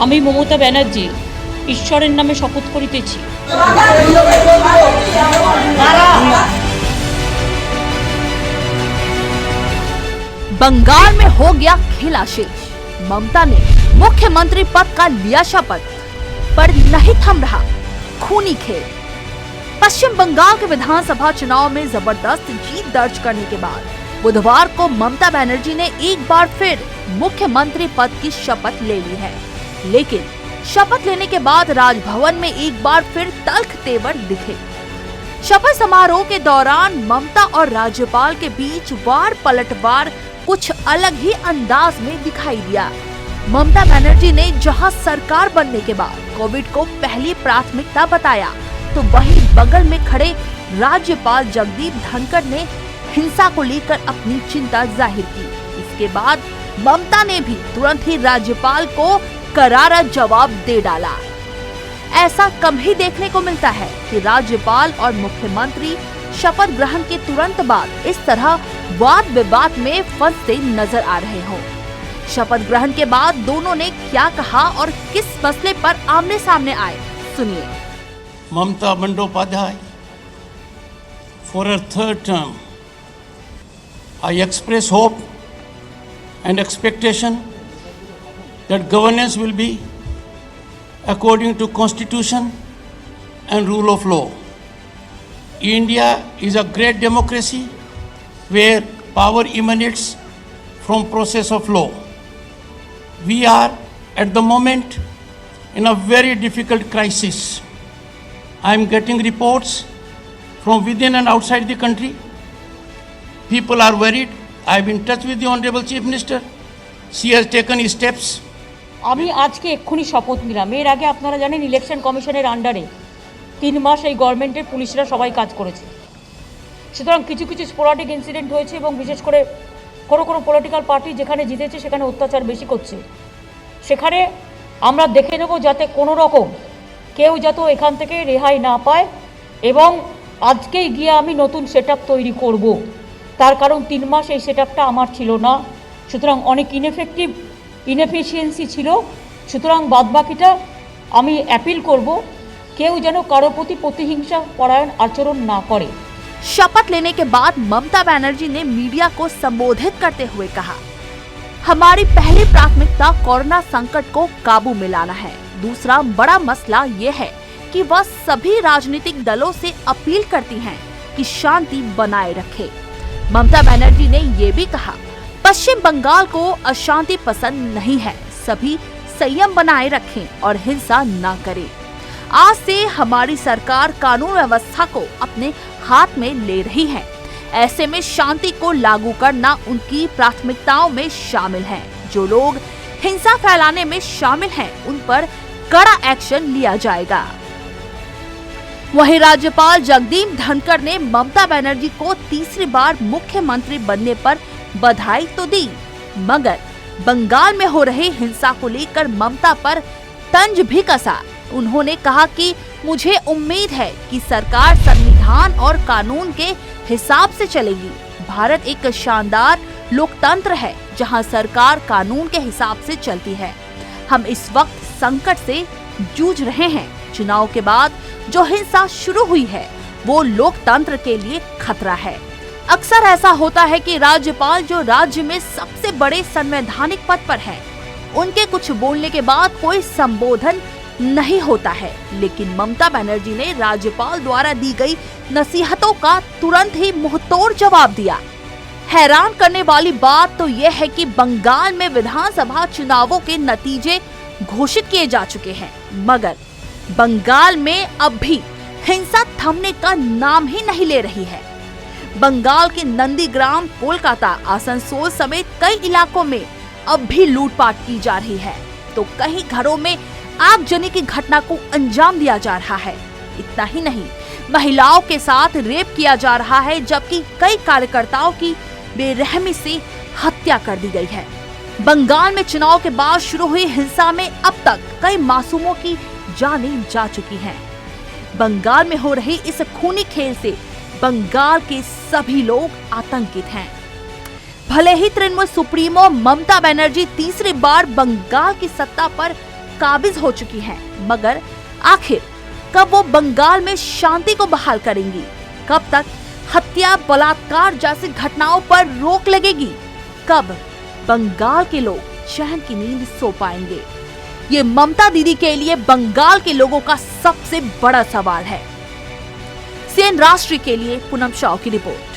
আমি মমতা ব্যানার্জি ঈশ্বরের নামে শপথ করিতেছি। बंगाल में हो गया खेला शेष। ममता ने मुख्यमंत्री पद का लिया शपथ, पर नहीं थम रहा खूनी खेल। पश्चिम बंगाल के विधानसभा चुनाव में जबरदस्त जीत दर्ज करने के बाद बुधवार को ममता बनर्जी ने एक बार फिर मुख्यमंत्री पद की शपथ ले ली है। लेकिन शपथ लेने के बाद राजभवन में एक बार फिर तल्ख तेवर दिखे। शपथ समारोह के दौरान ममता और राज्यपाल के बीच वार पलटवार कुछ अलग ही अंदाज में दिखाई दिया। ममता बनर्जी ने जहां सरकार बनने के बाद कोविड को पहली प्राथमिकता बताया, तो वहीं बगल में खड़े राज्यपाल जगदीप धनखड़ ने हिंसा को लेकर अपनी चिंता जाहिर की। इसके बाद ममता ने भी तुरंत ही राज्यपाल को करारा जवाब दे डाला। ऐसा कम ही देखने को मिलता है कि राज्यपाल और मुख्यमंत्री शपथ ग्रहण के तुरंत बाद इस तरह वाद विवाद में फंसते नजर आ रहे हो। शपथ ग्रहण के बाद दोनों ने क्या कहा और किस मसले पर आमने सामने आए, सुनिए। Mamata Bandyopadhyay, for her third term, I express hope and expectation that governance will be according to Constitution and rule of law. India is a great democracy where power emanates from process of law. We are at the moment in a very difficult crisis. I am getting reports from within and outside the country. People are worried. I have been in touch with the Honorable Chief Minister. She has taken steps. আমি আজকে এক্ষুনি শপথ নিলাম। এর আগে আপনারা জানেন election কমিশনের আন্ডারে 3 মাস এই গভর্নমেন্টের পুলিশরা সবাই কাজ করেছে। সুতরাং কিছু কিছু স্পোরাডিক ইনসিডেন্ট হয়েছে এবং বিশেষ করে কোনো পলিটিক্যাল পার্টি যেখানে জিতেছে সেখানে অত্যাচার বেশি করছে। সেখানে আমরা দেখে নেব যাতে কোনো রকম কেউ যাতে এখান থেকে রেহাই না পায়, এবং আজকেই গিয়ে আমি নতুন সেটআপ তৈরি করব। তার কারণ 3 মাস এই সেটআপটা আমার ছিল না, সুতরাং অনেক ইনএফিশিয়েন্সি ছিল। সুতরাং বাদবাকিটা আমি অ্যাপিল করব, কেউ যেন কারো প্রতি প্রতিহিংসা পরায়ণ আচরণ না করে। शपथ लेने के बाद ममता बनर्जी ने मीडिया को संबोधित करते हुए कहा, हमारी पहली प्राथमिकता कोरोना संकट को काबू में लाना है। दूसरा बड़ा मसला ये है कि वह सभी राजनीतिक दलों से अपील करती हैं कि शांति बनाए रखे। ममता बनर्जी ने ये भी कहा, पश्चिम बंगाल को अशांति पसंद नहीं है, सभी संयम बनाए रखें और हिंसा न करें। आज से हमारी सरकार कानून व्यवस्था को अपने हाथ में ले रही है। ऐसे में शांति को लागू करना उनकी प्राथमिकताओं में शामिल है। जो लोग हिंसा फैलाने में शामिल हैं, उन पर कड़ा एक्शन लिया जाएगा। वहीं राज्यपाल जगदीप धनखड़ ने ममता बनर्जी को तीसरी बार मुख्यमंत्री बनने पर बधाई तो दी, मगर बंगाल में हो रही हिंसा को लेकर ममता पर तंज भी कसा। उन्होंने कहा कि मुझे उम्मीद है कि सरकार संविधान और कानून के हिसाब से चलेगी। भारत एक शानदार लोकतंत्र है जहां सरकार कानून के हिसाब से चलती है। हम इस वक्त संकट से जूझ रहे हैं। चुनाव के बाद जो हिंसा शुरू हुई है वो लोकतंत्र के लिए खतरा है। अक्सर ऐसा होता है कि राज्यपाल जो राज्य में सबसे बड़े संवैधानिक पद पर है, उनके कुछ बोलने के बाद कोई संबोधन नहीं होता है। लेकिन ममता बनर्जी ने राज्यपाल द्वारा दी गई नसीहतों का तुरंत ही मुंहतोड़ जवाब दिया। हैरान करने वाली बात तो यह है कि बंगाल में विधानसभा चुनावों के नतीजे घोषित किए जा चुके हैं, मगर बंगाल में अब भी हिंसा थमने का नाम ही नहीं ले रही है। बंगाल के नंदीग्राम, कोलकाता, आसनसोल समेत कई इलाकों में अब भी लूटपाट की जा रही है, तो कई घरों में आगजनी की घटना को अंजाम दिया जा रहा है। इतना ही नहीं, महिलाओं के साथ रेप किया जा रहा है, जबकि कई कार्यकर्ताओं की बेरहमी से हत्या कर दी गई है। बंगाल में चुनाव के बाद शुरू हुई हिंसा में अब तक कई मासूमों की जानें जा चुकी हैं। बंगाल में हो रही इस खूनी खेल से बंगाल के सभी लोग आतंकित हैं। भले ही तृणमूल सुप्रीमो ममता बनर्जी तीसरी बार बंगाल की सत्ता पर काबिज हो चुकी हैं, मगर आखिर कब वो बंगाल में शांति को बहाल करेंगी? कब तक हत्या, बलात्कार जैसी घटनाओं पर रोक लगेगी? कब बंगाल के लोग चैन की नींद सो पाएंगे? ये ममता दीदी के लिए बंगाल के लोगों का सबसे बड़ा सवाल है। सीएन राष्ट्रीय के लिए पूनम शाह की रिपोर्ट।